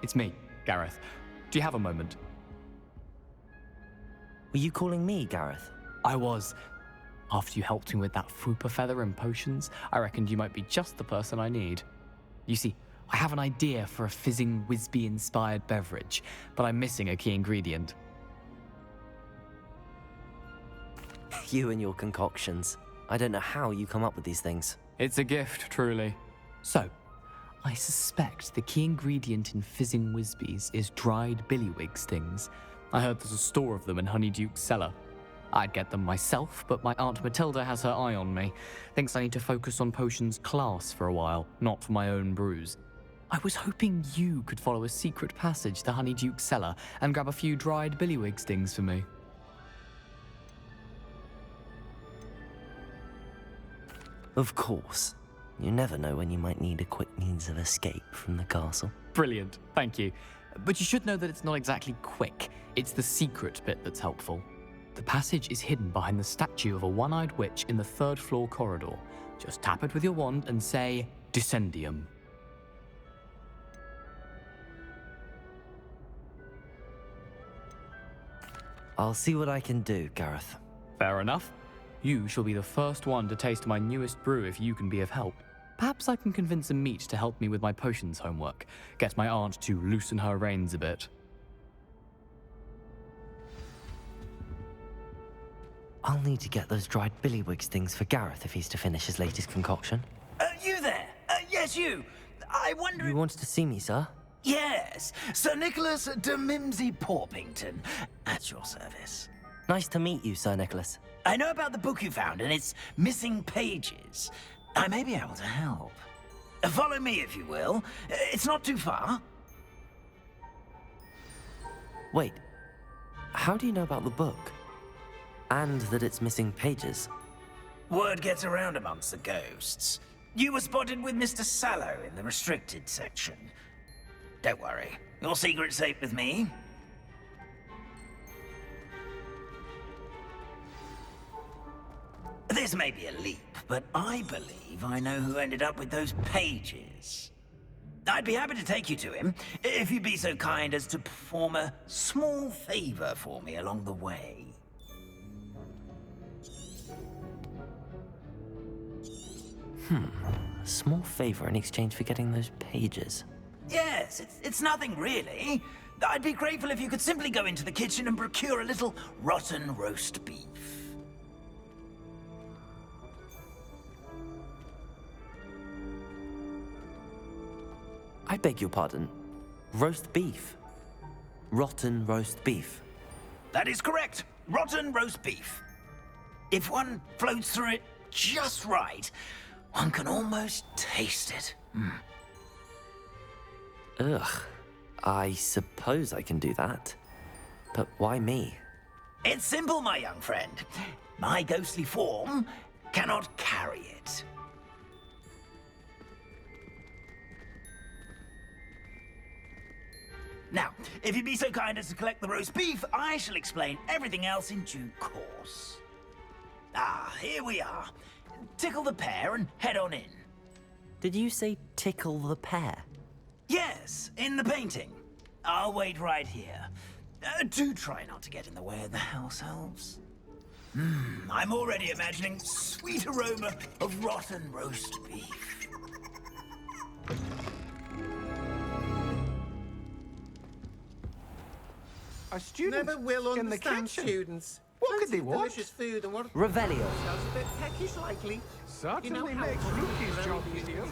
it's me, Gareth. Do you have a moment? Were you calling me, Gareth? I was. After you helped me with that Fupa feather and potions, I reckoned you might be just the person I need. You see, I have an idea for a fizzing Whizbee-inspired beverage, but I'm missing a key ingredient. You and your concoctions. I don't know how you come up with these things. It's a gift, truly. So, I suspect the key ingredient in fizzing Whizbees is dried billywig stings. I heard there's a store of them in Honeyduke's cellar. I'd get them myself, but my Aunt Matilda has her eye on me. Thinks I need to focus on potions class for a while, not for my own brews. I was hoping you could follow a secret passage to Honeyduke's cellar and grab a few dried billywig stings for me. Of course. You never know when you might need a quick means of escape from the castle. Brilliant, thank you. But you should know that it's not exactly quick. It's the secret bit that's helpful. The passage is hidden behind the statue of a one-eyed witch in the third-floor corridor. Just tap it with your wand and say, Descendium. I'll see what I can do, Gareth. Fair enough. You shall be the first one to taste my newest brew if you can be of help. Perhaps I can convince a meat to help me with my potions homework. Get my aunt to loosen her reins a bit. I'll need to get those dried billywig stings for Gareth if he's to finish his latest concoction. You there? Yes, you. I wonder... You wanted to see me, sir? Yes, Sir Nicholas de Mimsy Porpington, at your service. Nice to meet you, Sir Nicholas. I know about the book you found and its missing pages. I may be able to help. Follow me, if you will. It's not too far. Wait, how do you know about the book? And that it's missing pages? Word gets around amongst the ghosts. You were spotted with Mr. Sallow in the restricted section. Don't worry, your secret's safe with me. This may be a leap, but I believe I know who ended up with those pages. I'd be happy to take you to him, if you'd be so kind as to perform a small favor for me along the way. A small favor in exchange for getting those pages. Yes, it's nothing really. I'd be grateful if you could simply go into the kitchen and procure a little rotten roast beef. I beg your pardon. Roast beef. Rotten roast beef. That is correct. Rotten roast beef. If one floats through it just right, one can almost taste it. Ugh. I suppose I can do that. But why me? It's simple, my young friend. My ghostly form cannot carry it. Now, if you'd be so kind as to collect the roast beef, I shall explain everything else in due course. Ah, here we are. Tickle the pear and head on in. Did you say tickle the pear? Yes, in the painting. I'll wait right here. Do try not to get in the way of the house elves. I'm already imagining sweet aroma of rotten roast beef. A student Never will in the understand kitchen. students. What could they Fancy want? delicious food and what Revelio. sounds a bit peckish likely. Certainly how makes funny Ruki's very job easy. easier.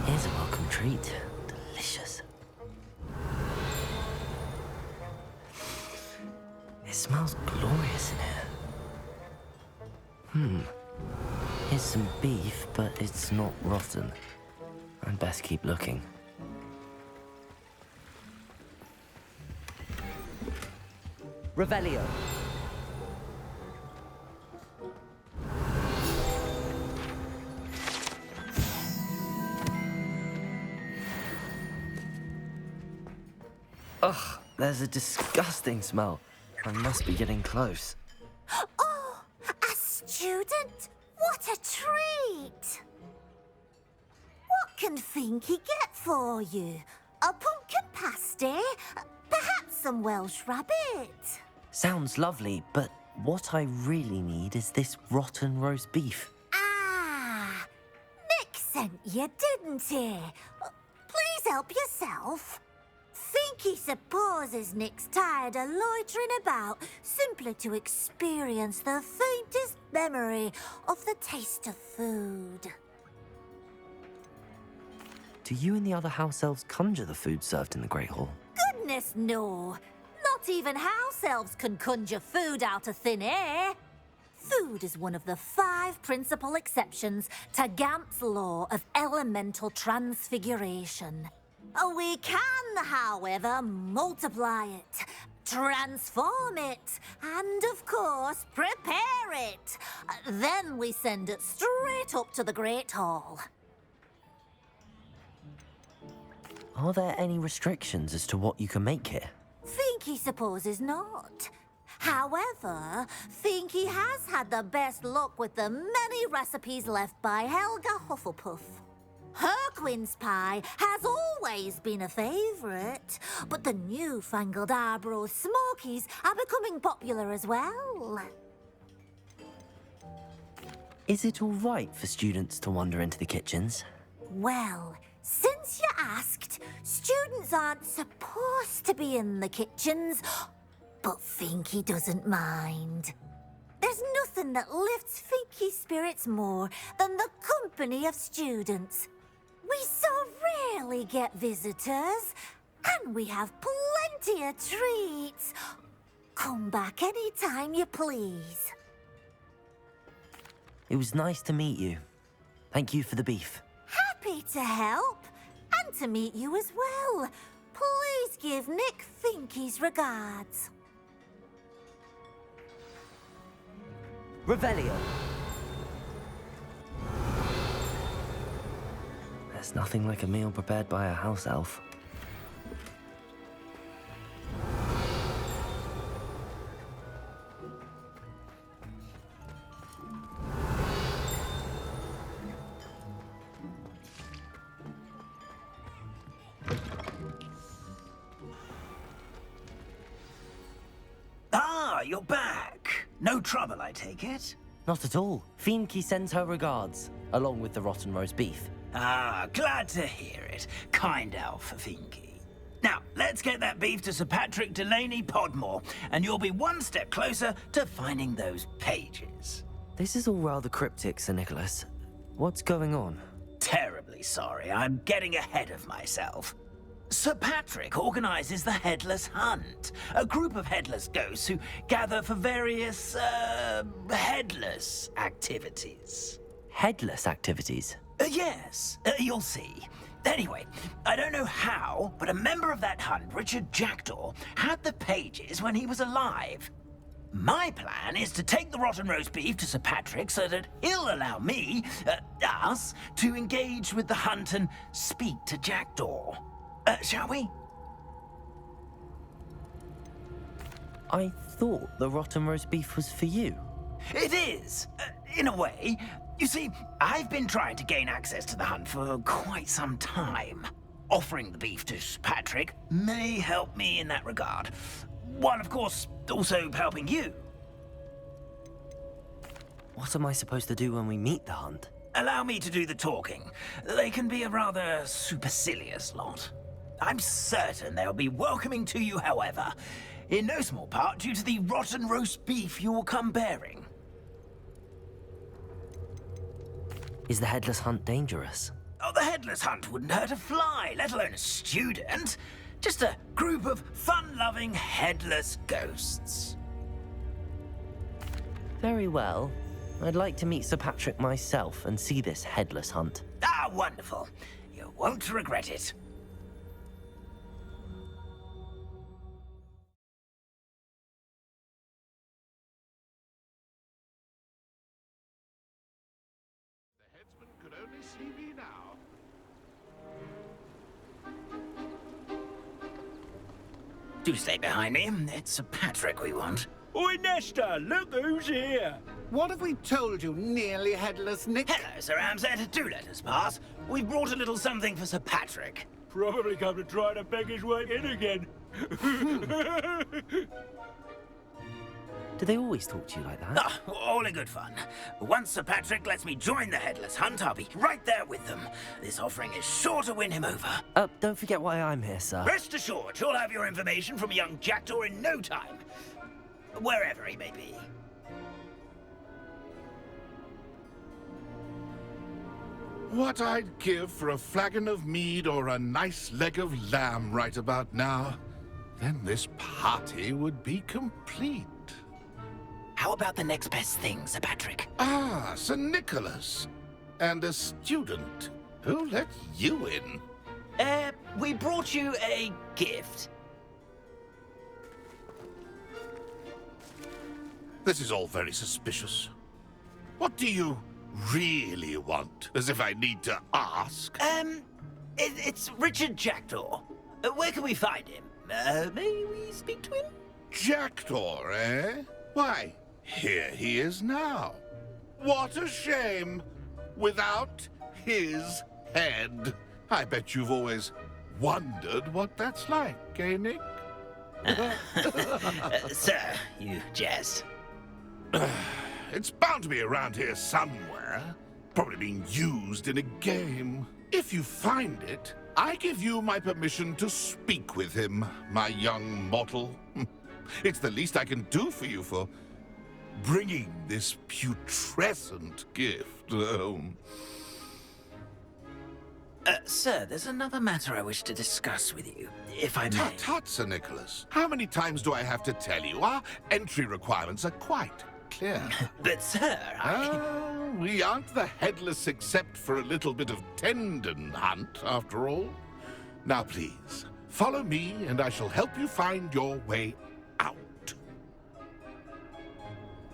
Here's a welcome treat. Delicious. It smells glorious in here. Here's some beef, but it's not rotten. I'd best keep looking. Revelio. Ugh, There's a disgusting smell. I must be getting close. Oh, a student? What a treat! What can Finky get for you? A pumpkin pasty? Perhaps some Welsh rabbit? Sounds lovely, but what I really need is this rotten roast beef. Ah, Nick sent you, didn't he? Please help yourself. Finky supposes Nick's tired of loitering about simply to experience the faintest memory of the taste of food. Do you and the other house elves conjure the food served in the Great Hall? Goodness, no. Not even house elves can conjure food out of thin air. Food is one of the 5 principal exceptions to Gamp's law of elemental transfiguration. We can, however, multiply it, transform it, and, of course, prepare it. Then we send it straight up to the Great Hall. Are there any restrictions as to what you can make here? Finky supposes not. However, Finky has had the best luck with the many recipes left by Helga Hufflepuff. Her quince pie has always been a favourite, but the newfangled Arbroath Smokies are becoming popular as well. Is it all right for students to wander into the kitchens? Well, since you asked, students aren't supposed to be in the kitchens, but Finky doesn't mind. There's nothing that lifts Finky's spirits more than the company of students. We so rarely get visitors, and we have plenty of treats. Come back any time you please. It was nice to meet you. Thank you for the beef. Happy to help, and to meet you as well. Please give Nick Finky's regards. Revelio! There's nothing like a meal prepared by a house elf. Ah, you're back. No trouble, I take it? Not at all. Finky sends her regards, along with the rotten roast beef. Ah, glad to hear it. Kind elf, Finky. Now, let's get that beef to Sir Patrick Delaney Podmore, and you'll be one step closer to finding those pages. This is all rather cryptic, Sir Nicholas. What's going on? Terribly sorry, I'm getting ahead of myself. Sir Patrick organizes the Headless Hunt, a group of headless ghosts who gather for various, headless activities. Headless activities? Yes, you'll see. Anyway, I don't know how, but a member of that hunt, Richard Jackdaw, had the pages when he was alive. My plan is to take the rotten roast beef to Sir Patrick so that he'll allow me, us, to engage with the hunt and speak to Jackdaw. Shall we? I thought the rotten roast beef was for you. It is, in a way. You see, I've been trying to gain access to the hunt for quite some time. Offering the beef to Sir Patrick may help me in that regard. While, of course, also helping you. What am I supposed to do when we meet the hunt? Allow me to do the talking. They can be a rather supercilious lot. I'm certain they'll be welcoming to you, however, in no small part due to the rotten roast beef you will come bearing. Is the headless hunt dangerous? Oh, the Headless Hunt wouldn't hurt a fly, let alone a student. Just a group of fun-loving headless ghosts. Very well. I'd like to meet Sir Patrick myself and see this headless hunt. Ah, wonderful. You won't regret it. The headsman could only see me now. Do stay behind me. It's Sir Patrick we want. Oi, Nesta, look who's here. What have we told you, nearly headless Nick? Hello, Sir Ramsed. Do let us pass. We've brought a little something for Sir Patrick. Probably come to try to beg his way in again. Do they always talk to you like that? Ah, all in good fun. Once Sir Patrick lets me join the Headless Hunt, I'll be right there with them. This offering is sure to win him over. Don't forget why I'm here, sir. Rest assured, you'll have your information from a young Jackdaw in no time. Wherever he may be. What I'd give for a flagon of mead or a nice leg of lamb right about now. Then this party would be complete. How about the next best thing, Sir Patrick? Ah, Sir Nicholas. And a student. Who let you in? We brought you a gift. This is all very suspicious. What do you really want? As if I need to ask. It's Richard Jackdaw. Where can we find him? May we speak to him? Jackdaw, eh? Why, here he is now. What a shame. Without his head. I bet you've always wondered what that's like, eh, Nick? Sir, you jest. It's bound to be around here somewhere. Probably being used in a game. If you find it, I give you my permission to speak with him, my young mortal. It's the least I can do for you for bringing this putrescent gift home. Sir, there's another matter I wish to discuss with you, if I may. Tut, tut, Sir Nicholas. How many times do I have to tell you? Our entry requirements are quite clear. But, sir, We aren't the Headless except for a little bit of tendon hunt, after all. Now, please, follow me, and I shall help you find your way out.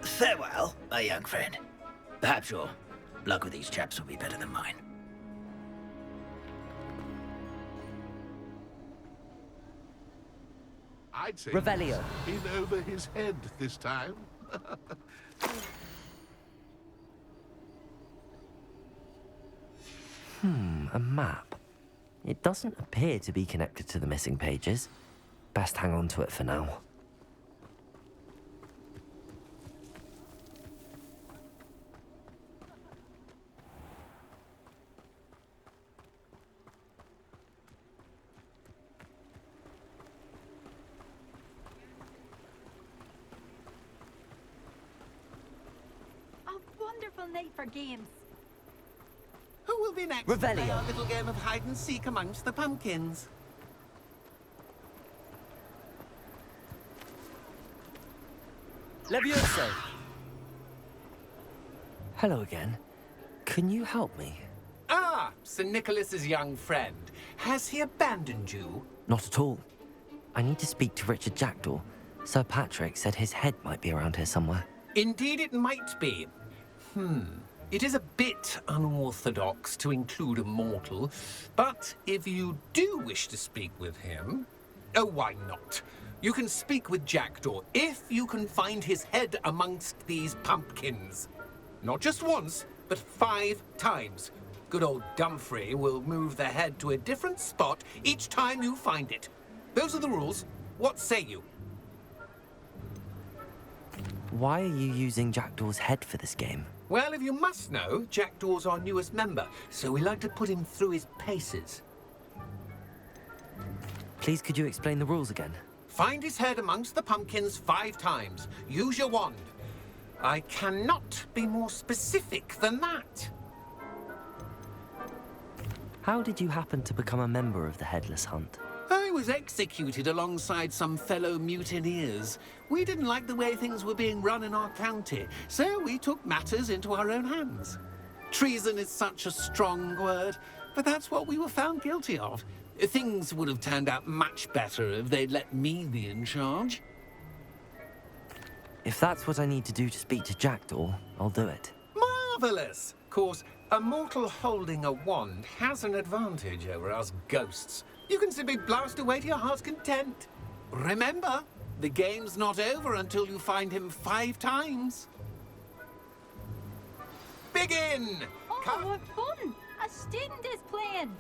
Farewell, my young friend. Perhaps your luck with these chaps will be better than mine. I'd say Revelio. in over his head this time. A map. It doesn't appear to be connected to the missing pages. Best hang on to it for now. A wonderful night for games. Who will be next? Revelio. Play our little game of hide and seek amongst the pumpkins. Levioso! Hello again. Can you help me? Ah, Sir Nicholas's young friend. Has he abandoned you? Not at all. I need to speak to Richard Jackdaw. Sir Patrick said his head might be around here somewhere. Indeed it might be. It is a bit unorthodox to include a mortal, but if you do wish to speak with him, oh, why not? You can speak with Jackdaw if you can find his head amongst these pumpkins. Not just once, but 5 times. Good old Dumfrey will move the head to a different spot each time you find it. Those are the rules. What say you? Why are you using Jackdaw's head for this game? Well, if you must know, Jackdaw's our newest member, so we like to put him through his paces. Please, could you explain the rules again? Find his head amongst the pumpkins 5 times. Use your wand. I cannot be more specific than that. How did you happen to become a member of the Headless Hunt? I was executed alongside some fellow mutineers. We didn't like the way things were being run in our county, so we took matters into our own hands. Treason is such a strong word, but that's what we were found guilty of. Things would have turned out much better if they'd let me be in charge. If that's what I need to do to speak to Jackdaw, I'll do it. Marvelous! Of course, a mortal holding a wand has an advantage over us ghosts. You can simply blast away to your heart's content. Remember, the game's not over until you find him 5 times. Begin! Oh, what fun! A student is playing.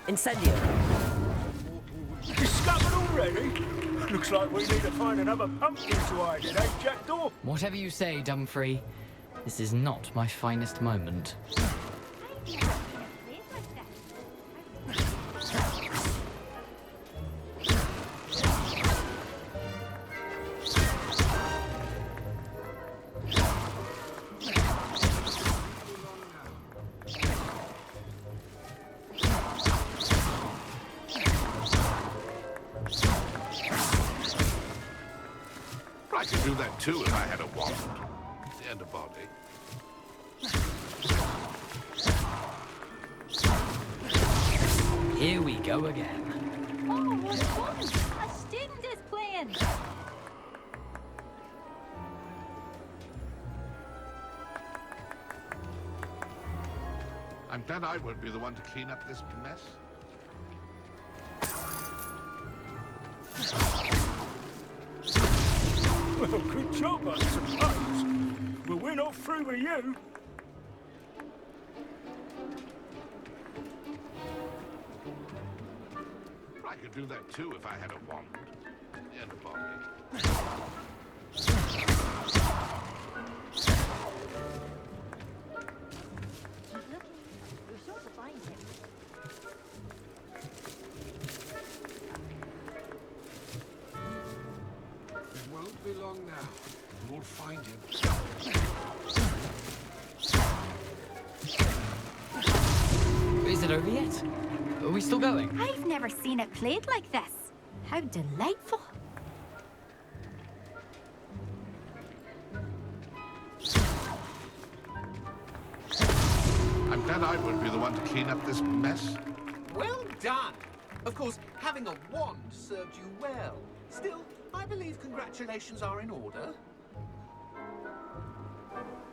Incendio. Discovered already? Looks like we need to find another pumpkin to hide in, eh, Jackdaw? Whatever you say, Dumfrey. This is not my finest moment. I could do that too if I had a wand and a body. Here we go again. Oh, what fun! A student is playing. I'm glad I won't be the one to clean up this mess. Well, good job, I suppose. But we're not through with you. I could do that too if I had a wand and a body. We're sure to find him. It won't be long now. We'll find him. Is it over yet? Are we still going? I've never seen it played like this. How delightful. I'm glad I won't be the one to clean up this mess. Well done! Of course, having a wand served you well. Still, I believe congratulations are in order.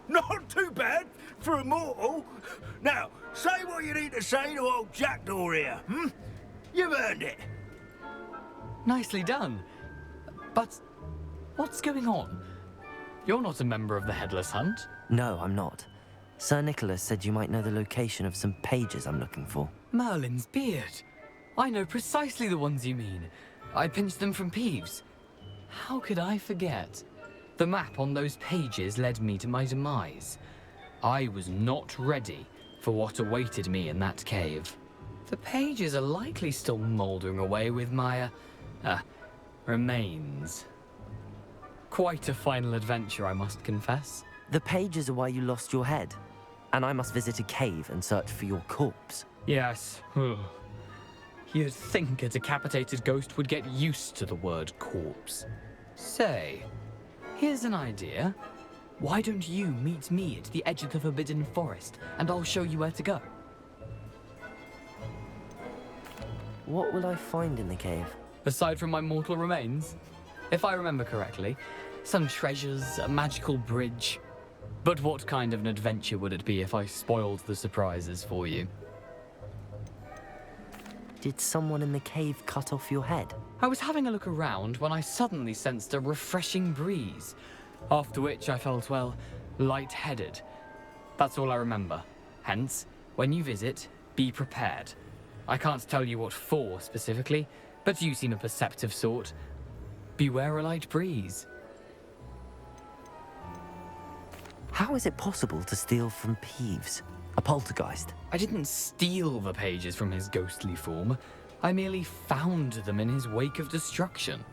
Not too bad for a mortal. Now, say what you need to say to old Jackdaw here, hmm? You've earned it. Nicely done. But what's going on? You're not a member of the Headless Hunt. No, I'm not. Sir Nicholas said you might know the location of some pages I'm looking for. Merlin's beard. I know precisely the ones you mean. I pinched them from Peeves. How could I forget? The map on those pages led me to my demise. I was not ready for what awaited me in that cave. The pages are likely still mouldering away with my, remains. Quite a final adventure, I must confess. The pages are why you lost your head, and I must visit a cave and search for your corpse. Yes. You'd think a decapitated ghost would get used to the word corpse. Say, here's an idea. Why don't you meet me at the edge of the Forbidden Forest, and I'll show you where to go? What will I find in the cave? Aside from my mortal remains, if I remember correctly, some treasures, a magical bridge. But what kind of an adventure would it be if I spoiled the surprises for you? Did someone in the cave cut off your head? I was having a look around when I suddenly sensed a refreshing breeze, after which I felt, well, lightheaded. That's all I remember. Hence, when you visit, be prepared. I can't tell you what for specifically, but you seem a perceptive sort. Beware a light breeze. How is it possible to steal from Peeves? A poltergeist? I didn't steal the pages from his ghostly form. I merely found them in his wake of destruction.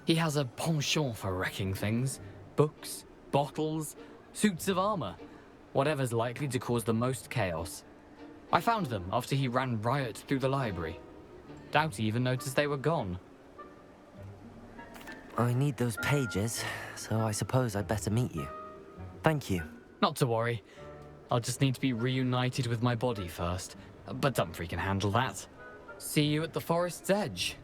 He has a penchant for wrecking things. Books, bottles, suits of armor. Whatever's likely to cause the most chaos. I found them after he ran riot through the library. Doubt he even noticed they were gone. I need those pages, so I suppose I'd better meet you. Thank you. Not to worry. I'll just need to be reunited with my body first. But Dumfrey can handle that. See you at the forest's edge.